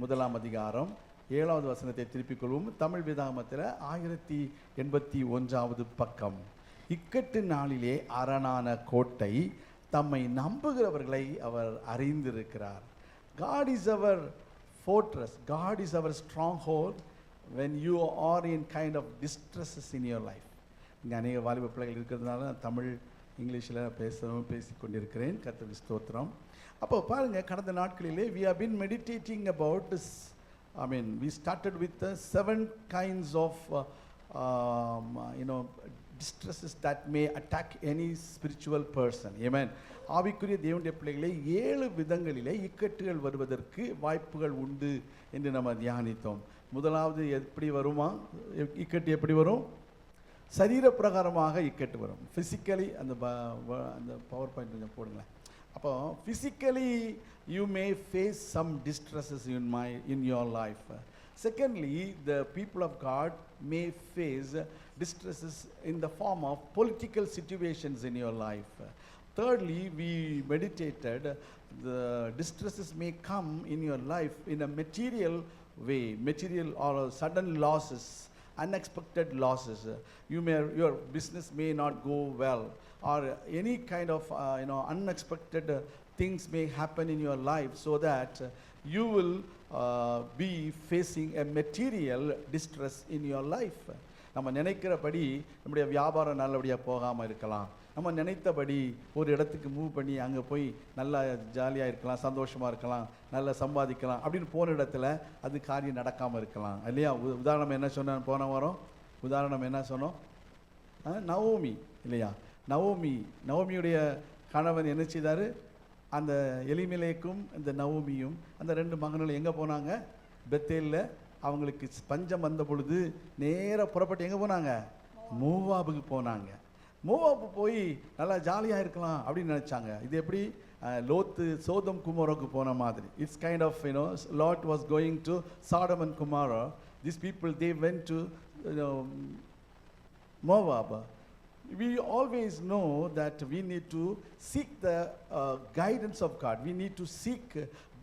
முதலாம் அதிகாரம் 7வது வசனத்தை திருப்பிக் கொள்வோம். தமிழ் வேதாகமத்தில் 1081வது பக்கம். இக்கட்டு நாளிலே அரணான கோட்டை, தம்மை நம்புகிறவர்களை அவர் அறிந்திருக்கிறார். God is our fortress. God is our stronghold when you are in kind of distresses in your life. இங்கே அநேக வாலிப பிள்ளைகள் இருக்கிறதுனால தமிழ் இங்கிலீஷில் பேசி கொண்டிருக்கிறேன். கர்த்தருக்கு ஸ்தோத்திரம். அப்போ பாருங்கள், கடந்த நாட்களிலே we have been meditating about this. We started with the 7 kinds of distresses that may attack any spiritual person. Amen. ஆவிக்குரிய தேவனுடைய பிள்ளைகளை 7 விதங்களிலே இக்கட்டுகள் வருவதற்கு வாய்ப்புகள் உண்டு என்று நம்ம தியானித்தோம். முதலாவது எப்படி வருமா இக்கட்டு? எப்படி வரும்? சரீர பிரகாரமாக இக்கட்டு வரும். ஃபிசிக்கலி அந்த பவர் பாயிண்ட் கொஞ்சம் போடுங்களேன். அப்போ physically you may face some distresses in your life. Secondly, the people of God may face distresses in the form of political situations in your life. Thirdly, we meditated the distresses may come in your life in a material way, material or sudden losses, unexpected losses. Your business may not go well, or any kind of unexpected things may happen in your life, so that you will be facing a material distress in your life. நம்ம நினைக்கிறபடி நம்முடைய வியாபாரம் நல்லபடியாக போகாமல் இருக்கலாம். நம்ம நினைத்தபடி ஒரு இடத்துக்கு மூவ் பண்ணி அங்கே போய் நல்லா ஜாலியாக இருக்கலாம், சந்தோஷமாக இருக்கலாம், நல்லா சம்பாதிக்கலாம் அப்படின்னு போன இடத்துல அது காரியம் நடக்காமல் இருக்கலாம் இல்லையா? உதாரணம் என்ன சொன்னேன் போன வாரம்? உதாரணம் என்ன சொன்னோம்? நவோமி இல்லையா? நவோமியுடைய கணவன் என்ன செய்தார்? அந்த எலிமெலேக்கும் இந்த நவோமியும் அந்த 2 மகன்களும் எங்கே போனாங்க? பெத்தேலில் அவங்களுக்கு பஞ்சம் வந்த பொழுது நேராக புறப்பட்டு எங்கே போனாங்க? மோவாபுக்கு போனாங்க. மோவாபு போய் நல்லா ஜாலியாக இருக்கலாம் அப்படின்னு நினச்சாங்க. இது எப்படி? லோத்து சோதம் குமாரோக்கு போன மாதிரி. It's kind of Lot was going to Sodom and Gomorrah. This people they went to Moab. We always know that we need to seek the guidance of God. We need to seek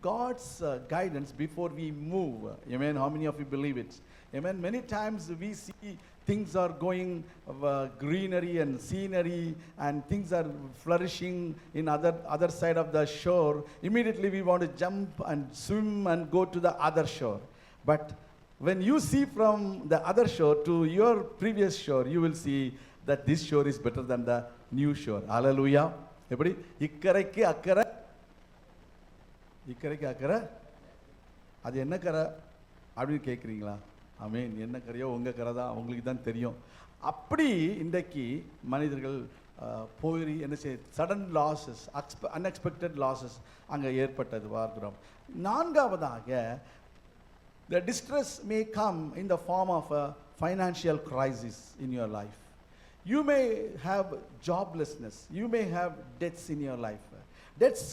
God's guidance before we move. Amen. How many of you believe it? Amen. Many times we see things are going greenery and scenery and things are flourishing in other side of the shore. Immediately we want to jump and swim and go to the other shore. But when you see from the other shore to your previous shore, you will see that this shore is better than the new shore. Hallelujah. எப்படி? இக்கரைக்கு அக்கறை, இக்கரைக்கு அக்கறை. அது என்ன கரை அப்படின்னு கேட்குறீங்களா? ஆமென். என்ன கரையோ உங்கள் கரை தான், உங்களுக்கு தான் தெரியும். அப்படி இன்றைக்கு மனிதர்கள் போய் என்ன செய்ய சடன் லாஸஸ், அன்எக்ஸ்பெக்டட் லாஸஸ் அங்கே ஏற்பட்டது பார்க்கிறோம். 4வதாக, the distress may come in the form of a financial crisis in your life. You may have joblessness. You may have debts in your life. Debts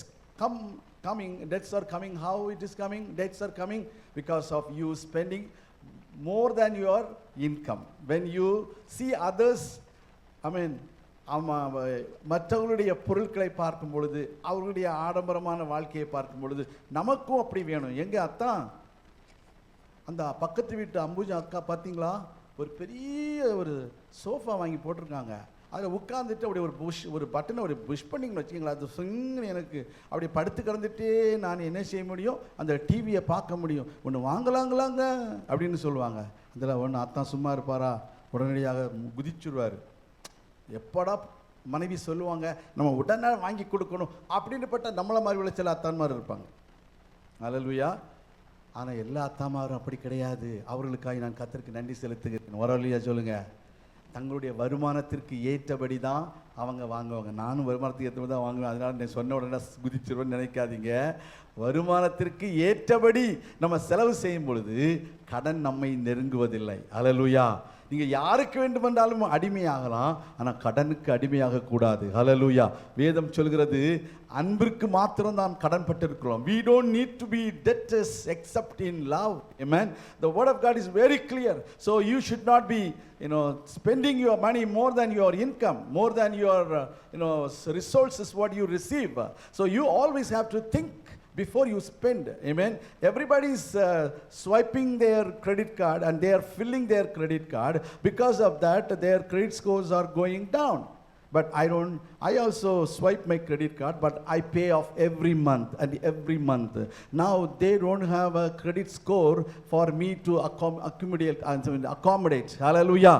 are coming. How it is coming? Debts are coming because of you spending more than your income. When you see others, மற்றவர்களுடைய பொருட்களை பார்க்கும் பொழுது, அவர்களுடைய ஆடம்பரமான வாழ்க்கையை பார்க்கும் பொழுது நமக்கும் அப்படி வேணும். எங்க அத்தான் அந்த பக்கத்து வீட்டு அம்புஜா அக்கா பார்த்தீங்களா, ஒரு பெரிய ஒரு சோஃபா வாங்கி போட்டிருக்காங்க. அதில் உட்காந்துட்டு அப்படி ஒரு பட்டனை புஷ் பண்ணிங்கன்னு வச்சுக்கிங்களா, அது சுங்கன்னு எனக்கு அப்படி படுத்து கிடந்துட்டே நான் என்ன செய்ய முடியும்? அந்த டிவியை பார்க்க முடியும். ஒன்று வாங்கலாங்களாங்க அப்படின்னு சொல்லுவாங்க. அதில் ஒன்று அத்தான் சும்மா இருப்பாரா? உடனடியாக குதிச்சுடுவார். எப்படா மனைவி சொல்லுவாங்க நம்ம உடனே வாங்கி கொடுக்கணும் அப்படின்னு பட்ட நம்மளை மாதிரி உள்ள சில அத்தான்மார் இருப்பாங்க. அல்லேலூயா. ஆனால் எல்லா அத்தாமாரும் அப்படி கிடையாது. அவர்களுக்காக நான் கர்த்தருக்கு நன்றி செலுத்துகிறேன். வரலையா சொல்லுங்க. தங்களுடைய வருமானத்திற்கு ஏற்றபடி தான் அவங்க வாங்குவாங்க. நானும் வருமானத்துக்கு ஏற்றபடி தான் வாங்குவேன். அதனால் நான் சொன்ன உடனே குதிச்சிருவேன்னு நினைக்காதீங்க. வருமானத்திற்கு ஏற்றபடி நம்ம செலவு செய்யும் பொழுது கடன் நம்மை நெருங்குவதில்லை. அல்லேலூயா. நீங்கள் யாருக்கு வேண்டுமென்றாலும் அடிமையாகலாம், ஆனால் கடனுக்கு அடிமையாக கூடாது. ஹல்லேலூயா. வேதம் சொல்கிறது அன்பிற்கு மாத்திரம் தான் கடன் பட்டிருக்கிறோம். We don't need to be debtors except in love. Amen. The word of God is very clear. So you should not be spending your money more than your income, more than your resources what you receive. So you always have to think before you spend. Amen. Everybody is swiping their credit card and they are filling their credit card. Because of that, their credit scores are going down. But I also swipe my credit card, but I pay off every month and every month. Now they don't have a credit score for me to accommodate. Hallelujah.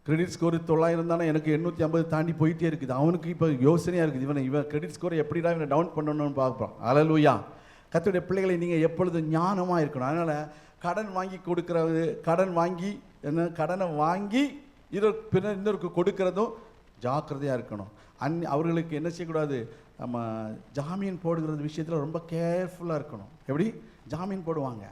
Credit score 900 தானே, எனக்கு 850 தாண்டி போயிட்டே இருக்குது. அவனுக்கு இப்போ யோசனையாக இருக்குது, இவன் கிரெடிட் ஸ்கோரை எப்படிடா இவனை டவுன் பண்ணணும்னு பார்க்குறான். ஹல்லேலூயா. கர்த்தருடைய பிள்ளைகளை நீங்கள் எப்பொழுதும் ஞானமாக இருக்கணும். அதனால் கடன் வாங்கி கொடுக்கறது, கடனை வாங்கி இன்னொருக்கு கொடுக்கறதும் ஜாக்கிரதையாக இருக்கணும். அவர்களுக்கு என்ன செய்யக்கூடாது, நம்ம ஜாமீன் போடுகிறது விஷயத்தில் ரொம்ப கேர்ஃபுல்லாக இருக்கணும். எப்படி ஜாமீன் போடுவாங்க,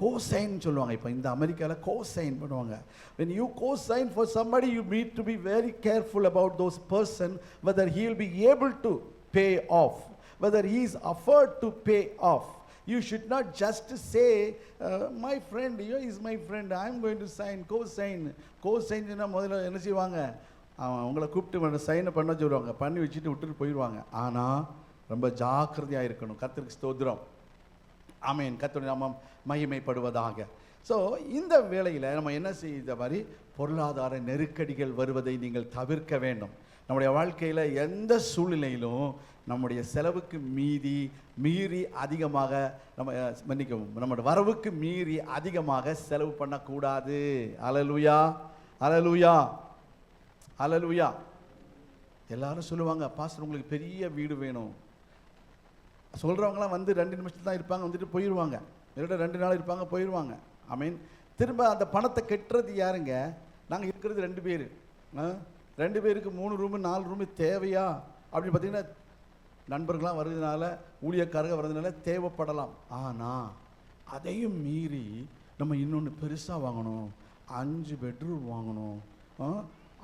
கோசைன் சொல்லுவாங்க. இப்போ இந்த அமெரிக்காவில் கோசைன் பண்ணுவாங்க. when you co-sign for somebody, you need to be very careful about those person, whether he will be able to pay off, whether he is afford to pay off. You should not just say, my friend, here is my friend, I am going to sign, co-sign முதல்ல என்ன செய்வாங்க, உங்களை கூப்பிட்டு சைனை பண்ண சொல்லுவாங்க, பண்ணி வச்சுட்டு விட்டுட்டு போயிடுவாங்க. ஆனால் ரொம்ப ஜாக்கிரதையாக இருக்கணும். கர்த்தருக்கு ஸ்தோத்திரம். ஆமென். கர்த்தருடைய நாமம் மகிமைப்படுவதாக. ஸோ இந்த வேளையில் நம்ம என்ன செய்த மாதிரி பொருளாதார நெருக்கடிகள் வருவதை நீங்கள் தவிர்க்க வேண்டும். நம்முடைய வாழ்க்கையில் எந்த சூழ்நிலையிலும் நம்முடைய செலவுக்கு மீறி அதிகமாக நம்முடைய வரவுக்கு மீறி அதிகமாக செலவு பண்ணக்கூடாது. அல்லேலூயா, அல்லேலூயா, அல்லேலூயா. எல்லாரும் சொல்லுவாங்க, பாஸ்டர் உங்களுக்கு பெரிய வீடு வேணும். சொல்கிறவங்களாம் 2 நிமிஷத்துல தான் இருப்பாங்க, வந்துட்டு போயிடுவாங்க. 2 நாள் இருப்பாங்க, போயிடுவாங்க. ஆமீன். திரும்ப அந்த பணத்தை கட்டுறது யாருங்க? நாங்கள் இருக்கிறது 2 பேர். 2 பேருக்கு 3 ரூமு 4 ரூமு தேவையா அப்படின்னு பார்த்தீங்கன்னா, நண்பர்களாம் வர்றதுனால, ஊழியக்காரங்க வர்றதுனால தேவைப்படலாம். ஆனால் அதையும் மீறி நம்ம இன்னொன்று பெருசாக வாங்கணும், 5 பெட்ரூம் வாங்கணும்,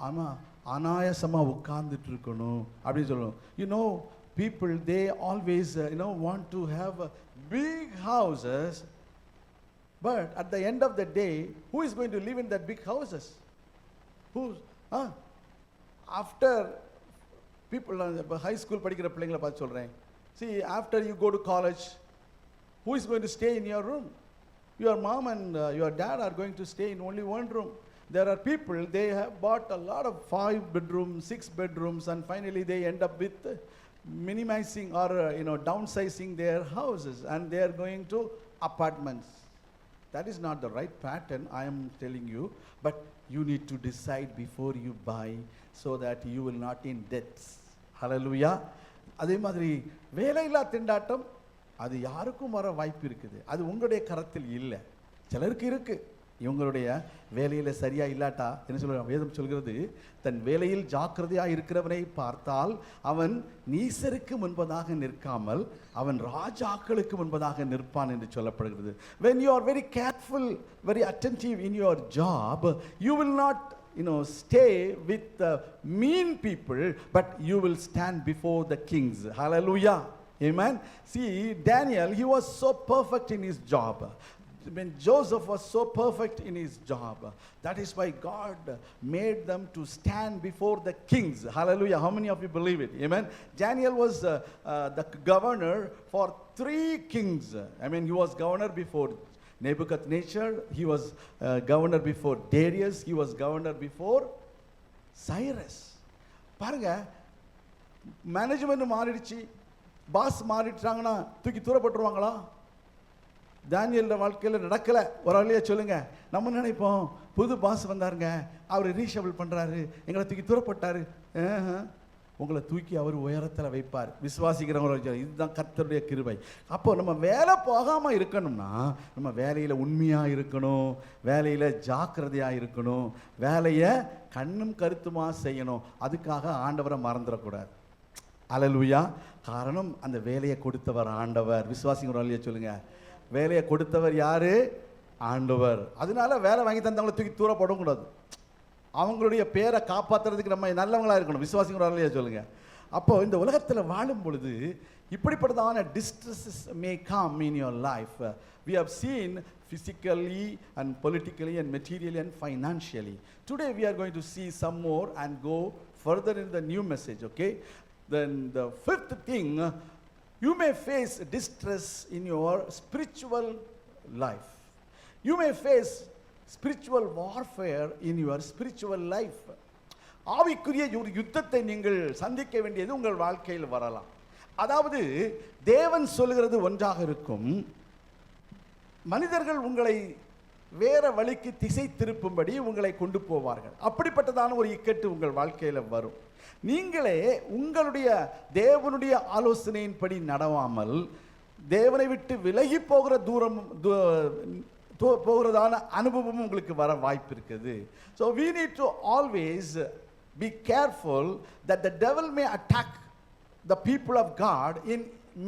ஆமாம் அனாயாசமாக உட்கார்ந்துட்டு இருக்கணும் அப்படின்னு சொல்லணும். People, they always want to have big houses, but at the end of the day, who is going to live in that big houses? After people, high school படிக்கிற பிள்ளைங்களை பார்த்து சொல்றேன். See, after you go to college, who is going to stay in your room? Your mom and your dad are going to stay in only one room. There are people, they have bought a lot of 5 bedrooms, 6 bedrooms, and finally they end up with minimizing or downsizing their houses, and they are going to apartments. That is not the right pattern, I am telling you, but you need to decide before you buy so that you will not in debts. Hallelujah. அதே மாதிரி வேலையில்லா திண்டாட்டம் அது யாருக்கும் வர வாய்ப்பு இருக்குது. அது உங்களுடைய கரத்தில் இல்லை. சிலருக்கு இருக்கு. இவங்களுடைய வேலையில் சரியா இல்லாட்டா என்ன சொல்றாங்க, வேதம் சொல்கிறது, தன் வேலையில் ஜாக்கிரதையாக இருக்கிறவனை பார்த்தால் அவன் நீசருக்கு முன்பதாக நிற்காமல் அவன் ராஜாக்களுக்கு முன்பதாக நிற்பான் என்று சொல்லப்படுகிறது. When you are very careful, very attentive in your job, you will not stay with the mean people, but you will stand before the kings. Hallelujah. Amen. See, Daniel, he was so perfect in his job. When Joseph was so perfect in his job, that is why God made them to stand before the kings. Hallelujah. How many of you believe it? Amen. Daniel was the governor for 3 kings. He was governor before Nebuchadnezzar, he was governor before Darius, he was governor before Cyrus. பாருங்க, management மாறிடுச்சு, pass மாறிட்டாங்கன்னா தூக்கி தூரப்பட்டுருவாங்களா? தானியேல் வாழ்க்கையில் நடக்கலை. ஒரு வழியாக சொல்லுங்க. நம்ம நினைப்போம், புது பாஸ் வந்தாருங்க, அவர் ரீஷபிள் பண்ணுறாரு, எங்களை தூக்கி தூரப்பட்டாரு. உங்களை தூக்கி அவர் உயரத்தில் வைப்பார். விசுவாசிக்கிறவங்க, இதுதான் கர்த்தருடைய கிருபை. அப்போ நம்ம வேலை போகாமல் இருக்கணும்னா நம்ம வேலையில் உண்மையாக இருக்கணும், வேலையில் ஜாக்கிரதையாக இருக்கணும், வேலையை கண்ணும் கருத்துமாக செய்யணும். அதுக்காக ஆண்டவரை மறந்துடக்கூடாது. அல்லேலூயா. காரணம், அந்த வேலையை கொடுத்தவர் ஆண்டவர். விசுவாசிக்கிற வழியை சொல்லுங்க, வேலையை கொடுத்தவர் யாரு? ஆண்டவர். அதனால வேலை வாங்கி தந்தவங்களை தூக்கி தூரப்படக்கூடாது. அவங்களுடைய பேரை காப்பாற்றுறதுக்கு நம்ம நல்லவங்களா இருக்கணும். விசுவாசிக்கிறவர்களையா சொல்லுங்க. அப்போ இந்த உலகத்தில் வாழும் பொழுது இப்படிப்பட்டதான distresses may come in your life. We have seen physically and politically and materially and financially. Today we are going to see some more and go further in the new message. Okay, then the 5th thing, You may face distress in your spiritual life. You may face spiritual warfare in your spiritual life. ஆவிக்குரிய ஒரு யுத்தத்தை நீங்கள் சந்திக்க வேண்டியது உங்கள் வாழ்க்கையில் வரலாம். அதாவது தேவன் சொல்கிறது ஒன்றாக இருக்கும், மனிதர்கள் உங்களை வேற வழிக்கு திசை திருப்பும்படி உங்களை கொண்டு போவார்கள். அப்படிப்பட்டதான ஒரு இக்கட்டு உங்கள் வாழ்க்கையில் வரும். நீங்களே உங்களுடைய தேவனுடைய ஆலோசனையின்படி நடவாமல் தேவனை விட்டு விலகி போகிற போகிறதான அனுபவம் உங்களுக்கு வர வாய்ப்பு இருக்குது. So we need to always be careful that the devil may attack the people of God in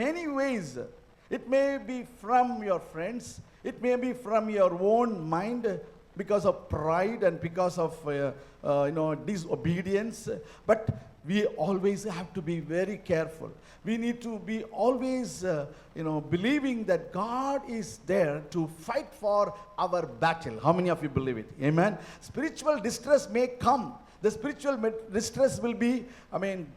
many ways. It may be from your friends, it may be from your own mind because of pride and because of disobedience, but we always have to be very careful. We need to be always believing that God is there to fight for our battle. How many of you believe it? Amen. Spiritual distress may come. The spiritual distress will be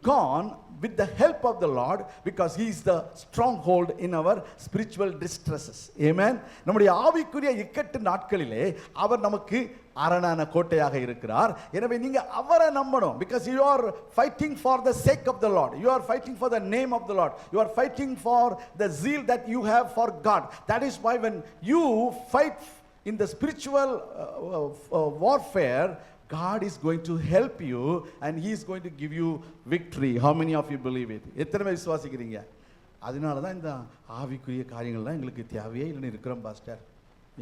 gone with the help of the Lord, because he is the stronghold in our spiritual distresses. Amen. நம்முடைய ஆவிக்குரிய இக்கட்டு நாட்களிலே அவர் நமக்கு அரணான கோட்டையாக இருக்கிறார். எனவே நீங்க அவரை நம்பணும். because you are fighting for the sake of the Lord, you are fighting for the name of the Lord, you are fighting for the zeal that you have for God. That is why when you fight in the spiritual warfare, God is going to help you and he is going to give you victory. How many of you believe it? எத்தனை பேர் விசுவாசிக்கிறீங்க? அதனால தான் இந்த ஆவிக்குரிய காரியங்கள்லாம் எங்களுக்கு தேவையே இல்லைன்னு இருக்கிறோம் பாஸ்டர்.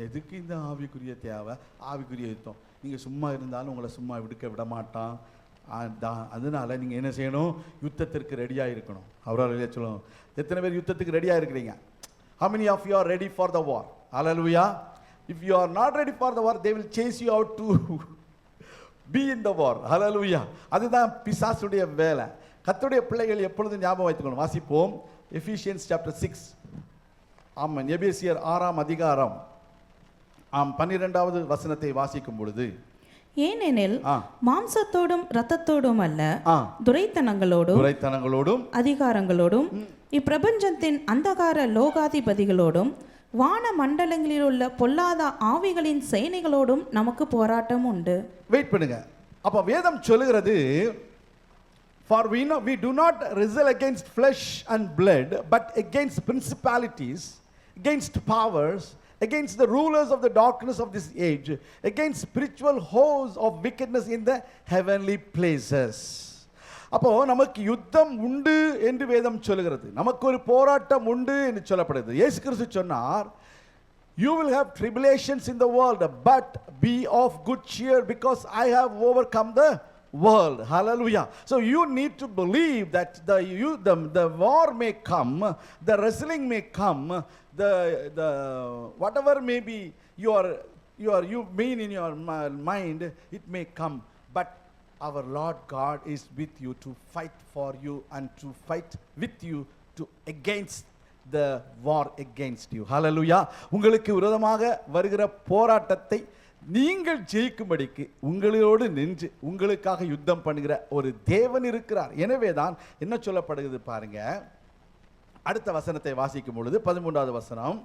எதுக்கு இந்த ஆவிக்குரிய தேவை? ஆவிக்குரிய யுத்தம். நீங்கள் சும்மா இருந்தாலும் உங்களை சும்மா விட மாட்டான். அதனால நீங்கள் என்ன செய்யணும்? யுத்தத்திற்கு ரெடியாக இருக்கணும். அவரால் சொல்லணும். எத்தனை பேர் யுத்தத்துக்கு ரெடியாக இருக்கிறீங்க? How many of you are ready for the war? Hallelujah. If you are not ready for the war, they will chase you out to be in the war. Hallelujah. அதுதான் பிசாசுடைய வேலை. கர்த்தருடைய பிள்ளைகள் எப்பொழுதும் ஞாபகம் வைத்துக்கணும். வாசிப்போம் Ephesians chapter 6. ஆமாம், எபேசியர் 6ஆம் அதிகாரம் 12வது வசனத்தை வாசிக்கும் பொழுது, ஏனெனில் மாம்சத்தோடும் இரத்தத்தோடும் அல்ல, துரைத்தனங்களோடும் அதிகாரங்களோடும் இப்பிரபஞ்சத்தின் அந்தகார லோகாதிபதிகளோடும் வான மண்டலங்களில் உள்ள பொல்லாத ஆவிகளின் சேனைகளோடும் நமக்கு போராட்டம் உண்டு. வெயிட் பண்ணுங்க. அப்ப வேதம் சொல்லுகிறது, for we do not wrestle against flesh and blood, but against principalities, against powers, against the rulers of the darkness of this age, against spiritual hosts of wickedness in the heavenly places. அப்போ நமக்கு யுத்தம் உண்டு என்று வேதம் சொல்லுகிறது. நமக்கு ஒரு போராட்டம் உண்டு என்று சொல்லப்படுது. இயேசு கிறிஸ்து சொன்னார், you will have tribulations in the world, but be of good cheer because I have overcome the world. Hallelujah. So you need to believe that the war may come, the wrestling may come, the whatever may be you mean in your mind, it may come, but our Lord God is with you to fight for you and to fight with you to against the war against you. Hallelujah. உங்களுக்கு விரோதமாக வருகிற போராட்டத்தை நீங்கள் ஜெயிக்கும்படிக்கு உங்களோடு நின்று உங்களுக்காக யுத்தம் பண்ணுகிற ஒரு தேவன் இருக்கிறார். எனவே தான் என்ன சொல்லப்படுகிறது பாருங்க. அடுத்த வசனத்தை வாசிக்கும் பொழுது 13வது வசனம்,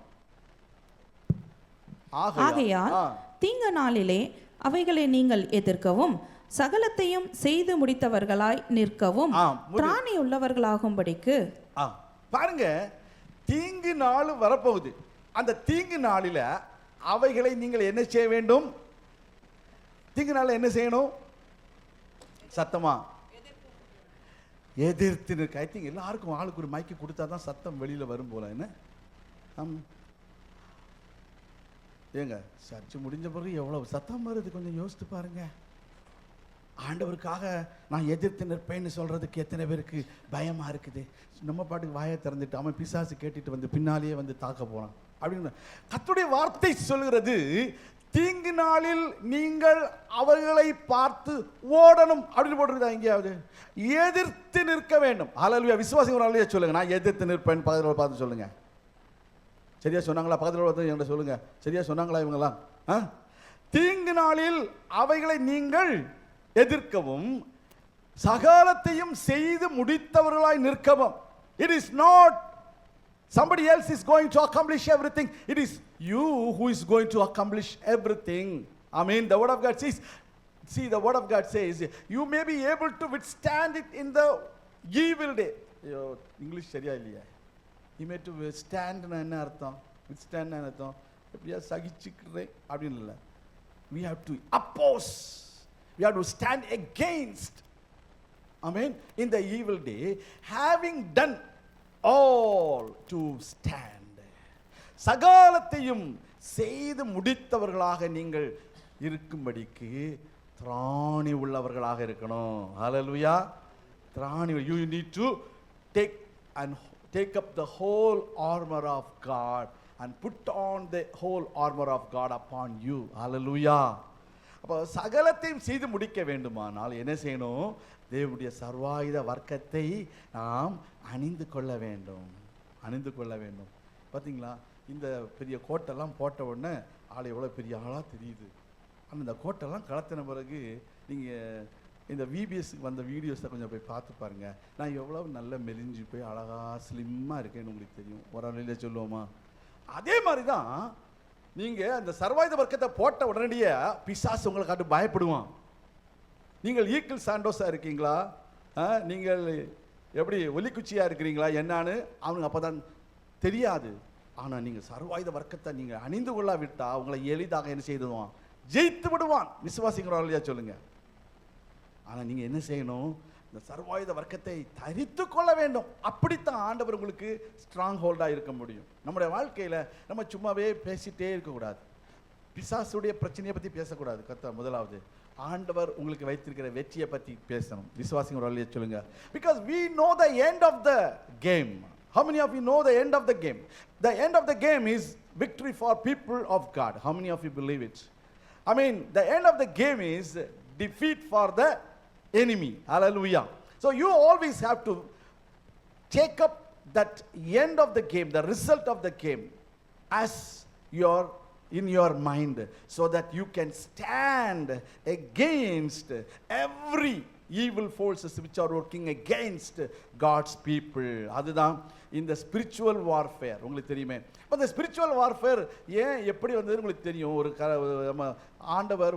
ஆகையால் தீங்கு நாளிலே அவைகளை நீங்கள் எதிர்க்கவும் சகலத்தையும் செய்து முடித்தவர்களாய் நிற்கவும் திராணி உள்ளவர்களாகும்படிக்கு. பாருங்க, தீங்கு நாள் வரப்போகுது. அந்த தீங்கு நாளில அவைகளை நீங்கள் என்ன செய்ய வேண்டும்? தீங்கு நாளில் என்ன செய்யணும்? சத்தமா எதிர்த்து நிற்க. ஐ திங்க் எல்லாருக்கும் ஆளுக்கு ஒரு மைக்கு கொடுத்தா தான் சத்தம் வெளியில வரும் போல. என்ன ஏங்க, சர்ச்சு முடிஞ்ச பிறகு எவ்வளவு சத்தம் வருது கொஞ்சம் யோசித்து பாருங்க. ஆண்டவருக்காக நான் எதிர்த்து நிற்பேன்னு சொல்றதுக்கு எத்தனை பேருக்கு பயமா இருக்குது? நம்ம பாட்டுக்கு வாயை திறந்துட்டு அவன் பிசாசு கேட்டுட்டு வந்து பின்னாலேயே வந்து தாக்க போனான் அப்படின்னு கர்த்தருடைய வார்த்தை சொல்கிறது. தீங்கு நாளில் நீங்கள் அவர்களை பார்த்து ஓடணும் அப்படின்னு போட்டிருக்கா எங்கேயாவது? எதிர்த்து நிற்க வேண்டும். ஹல்லேலூயா. விசுவாசிங்க ஒரு அல்லையா சொல்லுங்க, நான் எதிர்த்து நிற்பேன். பக்கத்தில் பார்த்து சொல்லுங்க. சரியா சொன்னாங்களா? பக்கத்தில் பார்த்து என்கிட்ட சொல்லுங்க, சரியா சொன்னாங்களா இவங்கெல்லாம்? தீங்கு நாளில் அவைகளை நீங்கள் எதிர்க்கவும் சகலத்தையும் செய்து முடித்தவர்களாய் நிற்கவும். It is not Somebody else is going to accomplish everything. It is you who is going to accomplish everything. I mean, the word of God says, see, the word of God says, you may be able to withstand it in the evil day. English சரியா இல்லையா? You may to withstand என்ன அர்த்தம்? Withstand என்ன அர்த்தம்? எப்படியா சகிச்சுக்கிறேன் அப்படின்னு இல்லை. We have to oppose. We have to stand against. Amen. In the evil day, having done all to stand. சகலத்தையும் செய்து முடித்தவர்களாக நீங்கள் இருக்கும்படிக்கு திராணி உள்ளவர்களாக இருக்கணும். ஹல்லேலூயா. திராணி. You need to take up the whole armor of God and put on the whole armor of God upon you. Hallelujah. அப்போ சகலத்தையும் செய்து முடிக்க வேண்டுமானால் என்ன செய்யணும்? தேவனுடைய சர்வாயுத வர்க்கத்தை நாம் அணிந்து கொள்ள வேண்டும். அணிந்து கொள்ள வேண்டும். பார்த்தீங்களா, இந்த பெரிய கோட்டெல்லாம் போட்ட உடனே ஆள் எவ்வளோ பெரிய ஆளாக தெரியுது. ஆனால் இந்த கோட்டெல்லாம் கலத்தின பிறகு நீங்கள் இந்த விபிஎஸ்க்கு வந்த வீடியோஸை கொஞ்சம் போய் பார்த்து பாருங்கள். நான் எவ்வளோ நல்ல மெலிஞ்சு போய் அழகாக ஸ்லிம்மாக இருக்கேன்னு உங்களுக்கு தெரியும். ஒரு அலையில் சொல்லுவோமா? அதே மாதிரி தான் நீங்கள் அந்த சர்வாயுத வர்க்கத்தை போட்ட உடனடியே பிசாசு உங்களை காட்டு பயப்படுவான். நீங்கள் ஈக்கிள் சாண்டோஸாக இருக்கீங்களா, நீங்கள் எப்படி ஒலிக்குச்சியாக இருக்கிறீங்களா என்னான்னு அவனுக்கு அப்போ தான் தெரியாது. ஆனால் நீங்கள் சர்வாயுத வர்க்கத்தை நீங்கள் அணிந்து கொள்ளாவிட்டால் அவங்களை எளிதாக என்ன செய்துவான்? ஜெயித்து விடுவான். விசுவாசிக்கிறோம் இல்லையா சொல்லுங்கள். ஆனால் நீங்கள் என்ன செய்யணும்? இந்த சர்வாயுத வர்க்கத்தை தரித்து கொள்ள வேண்டும். அப்படித்தான் ஆண்டவர் உங்களுக்கு ஸ்ட்ராங் ஹோல்டாக இருக்க முடியும். நம்முடைய வாழ்க்கையில் நம்ம சும்மாவே பேசிகிட்டே இருக்கக்கூடாது. பிசாசுடைய பிரச்சனையை பற்றி பேசக்கூடாது. முதலாவது ஆண்டவர் உங்களுக்கு வைத்திருக்கிற வெற்றியை பற்றி பேசணும். விசுவாசிங்க இல்லையா சொல்லுங்க. Because we know the end of the game. How many of you know the end of the game? The end of the game is victory for people of God. How many of you believe it? I mean, the end of the game is defeat for the enemy. Hallelujah. So you always have to take up that end of the game, the result of the game, as in your mind, so that you can stand against every evil forces which are working against God's people. அதுதான் இந்த spiritual warfare. உங்களுக்கு தெரியுமே. இப்போ இந்த spiritual warfare ஏன் எப்படி வந்தது உங்களுக்கு தெரியும். ஒரு ஆண்டவர்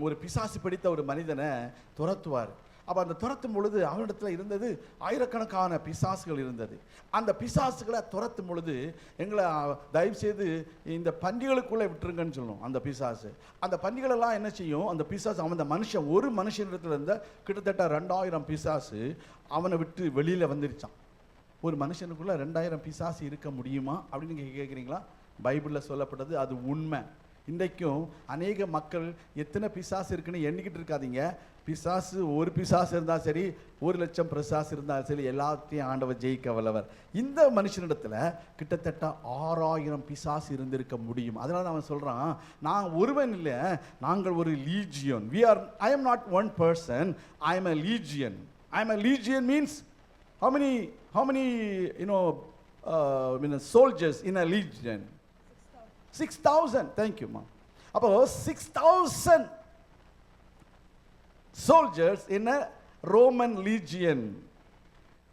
ஒரு பிசாசு பிடித்த ஒரு மனிதனை துரத்துவார். அப்போ அந்த துரத்தும் பொழுது அவனிடத்தில் இருந்தது ஆயிரக்கணக்கான பிசாசுகள் இருந்தது. அந்த பிசாசுகளை துரத்தும் பொழுது எங்களை தயவு செய்து இந்த பண்டிகளுக்குள்ளே விட்டுருங்கன்னு சொல்லணும். அந்த பிசாசு அந்த பண்டிகளெல்லாம் என்ன செய்யும்? அந்த பிசாசு அந்த மனுஷன் ஒரு மனுஷனிடத்தில் இருந்த கிட்டத்தட்ட 2000 பிசாசு அவனை விட்டு வெளியில் வந்துருச்சான். ஒரு மனுஷனுக்குள்ளே 2000 பிசாசு இருக்க முடியுமா அப்படின்னு நீங்கள் கேட்குறீங்களா? பைபிளில் சொல்லப்பட்டது அது உண்மை. இன்றைக்கும் அநேக மக்கள் எத்தனை பிசாசு இருக்குன்னு எண்ணிக்கிட்டு இருக்காதீங்க. பிசாசு ஒரு பிசாசு இருந்தால் சரி, 1,00,000 பிசாசு இருந்தாலும் சரி, எல்லாத்தையும் ஆண்டவர் ஜெயிக்க வல்லவர். இந்த மனுஷனிடத்தில் கிட்டத்தட்ட 6000 பிசாசு இருந்திருக்க முடியும். அதனால தான் அவன் சொல்கிறான், நான் ஒருவன் இல்லை, நாங்கள் ஒரு Legion. I am not one person, I am a legion. I am a legion means how many soldiers in a legion? 6,000. Thank you, ma. அப்போ 6,000 soldiers in a Roman legion.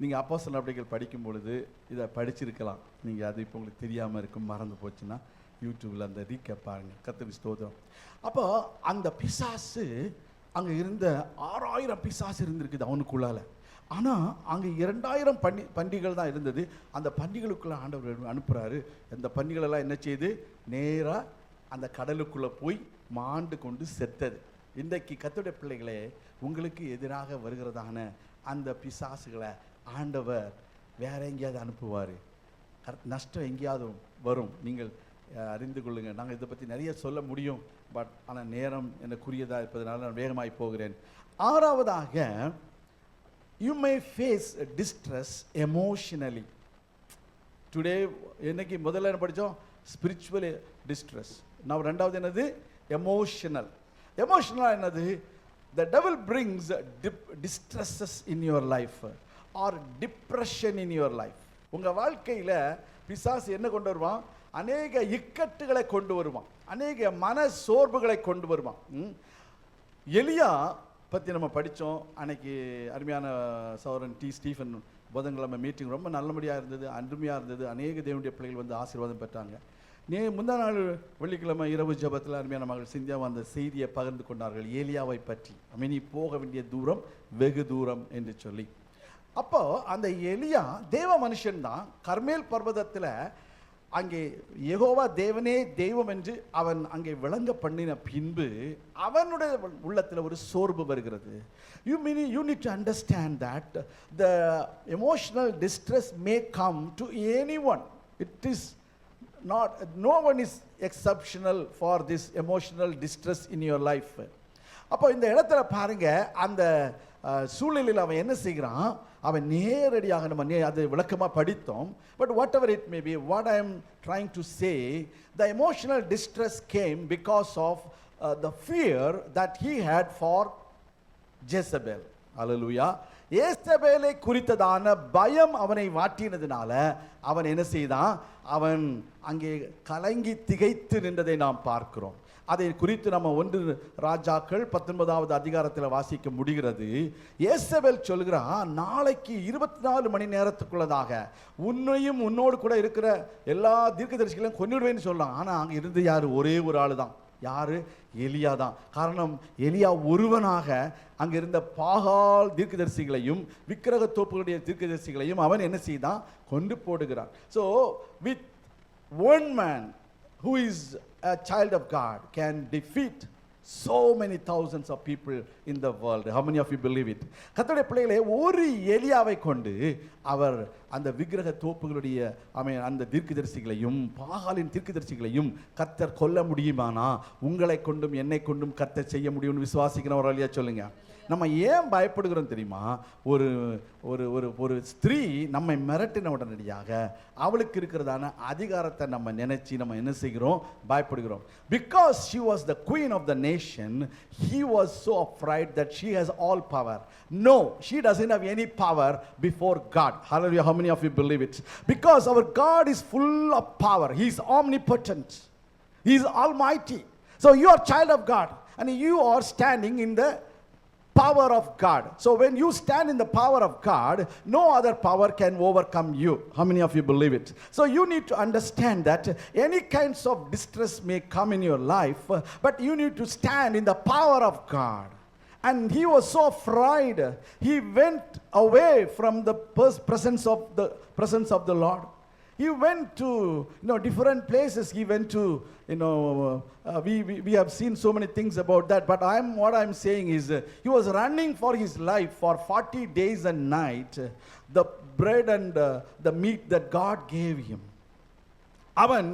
நீங்கள் அப்போஸ்தலர் நடவடிக்கைகள் படிக்கும் பொழுது இதை படிச்சிருக்கலாம். நீங்கள் அது இப்போ உங்களுக்கு தெரியாமல் இருக்கும், மறந்து போச்சுன்னா யூடியூப்பில் அந்த ரீகேப் பாருங்கள். கர்த்தருக்கு ஸ்தோத்திரம். அப்போ அந்த பிசாசு அங்கே இருந்த 6000 பிசாசு இருந்திருக்குது அவனுக்குள்ளால. ஆனால் அங்கே 2000 பண்டிகள் தான் இருந்தது. அந்த பண்டிகளுக்குள்ளே ஆண்டவர் அனுப்புகிறாரு. அந்த பண்டிகளெல்லாம் என்ன செய்யுது? நேராக அந்த கடலுக்குள்ளே போய் மாண்டு கொண்டு செத்தது. இன்றைக்கு கர்த்தருடைய பிள்ளைகளே, உங்களுக்கு எதிராக வருகிறதான அந்த பிசாசுகளை ஆண்டவர் வேற எங்கேயாவது அனுப்புவார். நஷ்டம் எங்கேயாவது வரும். நீங்கள் அறிந்து கொள்ளுங்கள். நாங்கள் இதை பற்றி நிறைய சொல்ல முடியும், பட் ஆனால் நேரம் எனக்குரியதாக இருப்பதனால நான் வேகமாய் போகிறேன். ஆறாவதாக, you may face distress emotionally. Today என்னைக்கு முதல்ல என்ன படித்தோம்? Spiritual distress. நான் ரெண்டாவது என்னது? எமோஷனல். எமோஷனல் என்னது? The devil brings distresses in your life or depression in your life. உங்கள் வாழ்க்கையில் பிசாசு என்ன கொண்டு வருவான்? அநேக இக்கட்டுகளை கொண்டு வருவான், அநேக மன சோர்வுகளை கொண்டு வருவான். எலியா பற்றி நம்ம படித்தோம் அன்னைக்கு. அருமையான சகோதரன் ஸ்டீஃபன் புதன்கிழமை மீட்டிங் ரொம்ப நல்லபடியாக இருந்தது, அருமையாக இருந்தது. அநேக தேவனுடைய பிள்ளைகள் வந்து ஆசீர்வாதம் பெற்றாங்க. முந்தா நாள் வெள்ளிக்கிழமை இரவு ஜெபத்தில் அருமையான மகள் சிந்தியா அந்த செய்தியை பகிர்ந்து கொண்டார்கள், ஏலியாவை பற்றி. நீ போக வேண்டிய தூரம் வெகு தூரம் என்று சொல்லி. அப்போ அந்த எலியா தேவ மனுஷன்தான். கர்மேல் பர்வதத்தில் அங்கே யெகோவா தேவனே தெய்வம் என்று அவன் அங்கே விளங்க பண்ணின பின்பு அவனுடைய உள்ளத்தில் ஒரு சோர்வு வருகிறது. You need to understand that the emotional distress may come to anyone. It is not, no one is exceptional for this emotional distress in your life. அப்போ இந்த இடத்துல பாருங்க, அந்த சூழ்நிலையில் அவன் என்ன செய்கிறான், அவன் நேரடியாக நம்ம அது விளக்கமாக படித்தோம். But whatever it may be, what I am trying to say, the emotional distress came because of the fear that he had for Jezebel. Hallelujah. ஏசபேலை குறித்ததான பயம் அவனை வாட்டினதுனால அவன் என்ன செய்தான், அவன் அங்கே கலங்கி திகைத்து நின்றதை நாம் பார்க்கிறோம். அதை குறித்து நம்ம 1 ராஜாக்கள் 19வது அதிகாரத்தில் வாசிக்க முடிகிறது. ஏசபேல் சொல்கிறான், நாளைக்கு 24 மணி நேரத்துக்குள்ளதாக உன்னையும் உன்னோடு கூட இருக்கிற எல்லா தீர்க்கதரிசிகளையும் கொன்னுடுவேன்னு சொல்லலாம். ஆனால் அங்கே இருந்து யார், ஒரே ஒரு ஆள் தான். யாரு? எலியா தான். காரணம், எலியா ஒருவனாக அங்கே இருந்த பாகால் தீர்க்கதரிசிகளையும் விக்கிரக தோப்புகளுடைய தீர்க்கதரிசிகளையும் அவன் என்ன செய்தான், கொண்டு போடுகிறான். So with one man who is a child of God can defeat so many thousands of people in the world. How many of you believe it? கர்த்தருடைய பிள்ளைகளே, ஒரு எலியாவை கொண்டு அவர் அந்த விக்கிரக தோப்புகளுடைய அந்த தீர்க்கதரிசிகளையும் பாகாலின் தீர்க்கதரிசிகளையும் கர்த்தர் கொல்ல முடியுமானா உங்களை கொண்டும் என்னை கொண்டும் கர்த்தர் செய்ய முடியும்னு விசுவாசிக்கிறவர் இல்லையா சொல்லுங்க. நம்ம ஏன் பயப்படுகிறோம் தெரியுமா? ஒரு ஒரு ஒரு ஒரு ஸ்திரீ நம்மை மிரட்டின உடனடியாக அவளுக்கு இருக்கிறதான அதிகாரத்தை நம்ம நினைச்சு நம்ம என்ன செய்கிறோம், பயப்படுகிறோம். Because she was the queen of the nation, he was so afraid that she has all power. No, she doesn't have any power before God. Hallelujah. How many of you believe it? Because our God is full of power. He is omnipotent. He is almighty. So you are child of God and you are standing in the power of God. So when you stand in the power of God, no other power can overcome you. How many of you believe it? So you need to understand that any kinds of distress may come in your life, but you need to stand in the power of God. And he was so afraid, he went away from the presence of the Lord. He went to different places. He went to we have seen so many things about that, but what I'm saying is he was running for his life for 40 days and night, the bread and the meat that God gave him. அவன்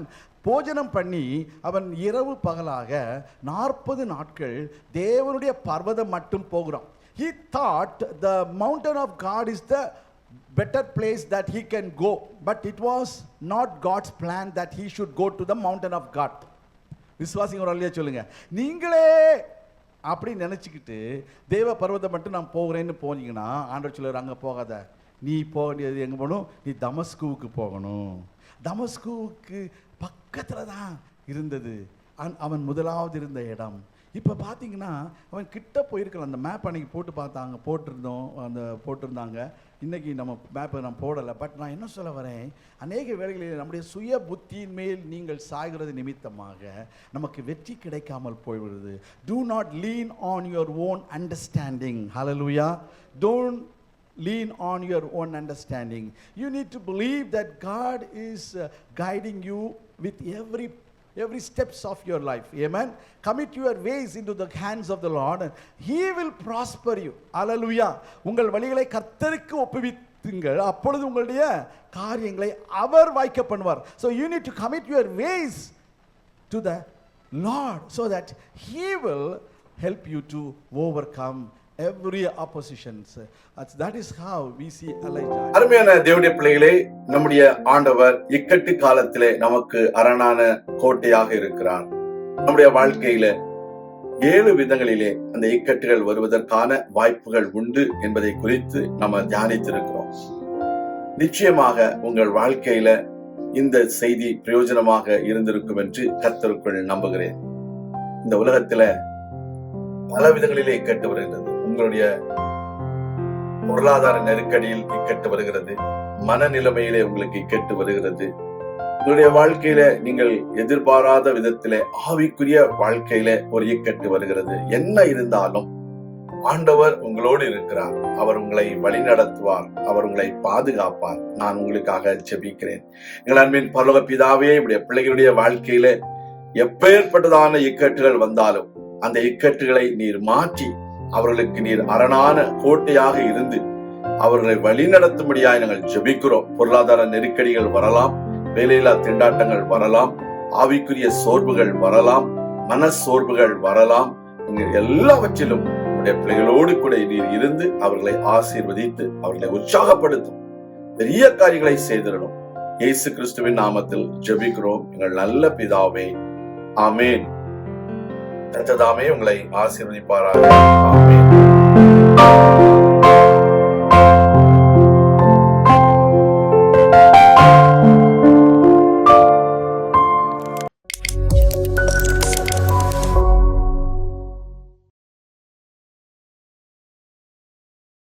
போஜனம் பண்ணி அவன் இரவு பகலாக 40 நாட்கள் தேவனுடைய பர்வதம் மட்டும் போகிறான். He thought the mountain of God is the better place that he can go, but it was not God's plan that he should go to the mountain of God. விசுவாசிங்க ஒரு அல்லையா சொல்லுங்க. நீங்களே அப்படி நினைச்சுக்கிட்டு தேவ பர்வதம் மட்டும் நான் போகிறேன்னு போனீங்கன்னா ஆண்டவர் சொல்லுவார், அங்கே போகாத, நீ போக வேண்டியது எங்கே போகணும், நீ தமஸ்குவுக்கு போகணும். தமஸ்குவுக்கு பக்கத்தில் தான் இருந்தது அவன் முதலாவது இருந்த இடம். இப்போ பார்த்தீங்கன்னா அவன் கிட்ட போயிருக்கலாம். அந்த மேப் அன்றைக்கி போட்டிருந்தாங்க. இன்றைக்கி நம்ம மேப்பை நான் போடலை. பட் நான் என்ன சொல்ல வரேன், அநேக வேளைகளில் நம்முடைய சுய புத்தியின் மேல் நீங்கள் சாய்கிறது நிமித்தமாக நமக்கு வெற்றி கிடைக்காமல் போய்விடுது. Do not lean on your own understanding. Hallelujah. Don't lean on your own understanding. You need to believe that God is guiding you with every steps of your life. Amen. Commit your ways into the hands of the Lord and he will prosper you. Hallelujah. உங்கள் வழிகளை கர்த்தருக்கு ஒப்புவித்துங்கள், அப்பொழுது உங்களுடைய காரியங்களை அவர் வாய்க்க பண்ணுவார். So you need to commit your ways to the Lord so that he will help you to overcome every oppositions. That is how we see Elijah. அருமையான தேவனுடைய பிள்ளைகளே, நம்முடைய ஆண்டவர் இக்கட்டு காலத்திலே நமக்கு அரணான கோட்டையாக இருக்கிறார். நம்முடைய வாழ்க்கையில 7 விதங்களிலே அந்த இக்கட்டுகள் வருவதற்கான வாய்ப்புகள் உண்டு என்பதை குறித்து நம்ம தியானித்திருக்கிறோம். நிச்சயமாக உங்கள் வாழ்க்கையில இந்த செய்தி பிரயோஜனமாக இருந்திருக்கும் என்று கர்த்தருக்குள் நம்புகிறேன். இந்த உலகத்துல பல விதங்களிலே இக்கட்டு வருகின்றது. உங்களுடைய பொருளாதார நெருக்கடியில் இக்கட்டு வருகிறது, மனநிலைமையிலே உங்களுக்கு இக்கட்டு வருகிறது, உங்களுடைய வாழ்க்கையில நீங்கள் எதிர்பாராத விதத்திலே ஆவிக்குரிய வாழ்க்கையில ஒரு இக்கட்டு வருகிறது. என்ன இருந்தாலும் ஆண்டவர் உங்களோடு இருக்கிறார். அவர் உங்களை வழி நடத்துவார், அவர் உங்களை பாதுகாப்பார். நான் உங்களுக்காக ஜெபிக்கிறேன். எங்கள் அன்பின் பரலோக பிதாவே, இப்படிய பிள்ளைகளுடைய வாழ்க்கையில எப்பேற்பட்டதான இக்கட்டுகள் வந்தாலும் அந்த இக்கட்டுகளை நீர் மாற்றி அவர்களுக்கு நீர் அரணான கோட்டையாக இருந்து அவர்களை வழி நடத்தும்படியாய் நாங்கள் ஜெபிக்கிறோம். பொருளாதார நெருக்கடிகள் வரலாம், வேலையில்லா திண்டாட்டங்கள் வரலாம், ஆவிக்குரிய சோர்வுகள் வரலாம், மன சோர்வுகள் வரலாம். எல்லாவற்றிலும் பிள்ளைகளோடு கூட நீர் இருந்து அவர்களை ஆசீர்வதித்து அவர்களை உற்சாகப்படுத்தும் பெரிய காரியங்களை செய்திடணும். இயேசு கிறிஸ்துவின் நாமத்தில் ஜெபிக்கிறோம் எங்கள் நல்ல பிதாவே, ஆமேன். கர்த்தர் தாமே உங்களை ஆசீர்வதிப்பாராக. ஆமேன்.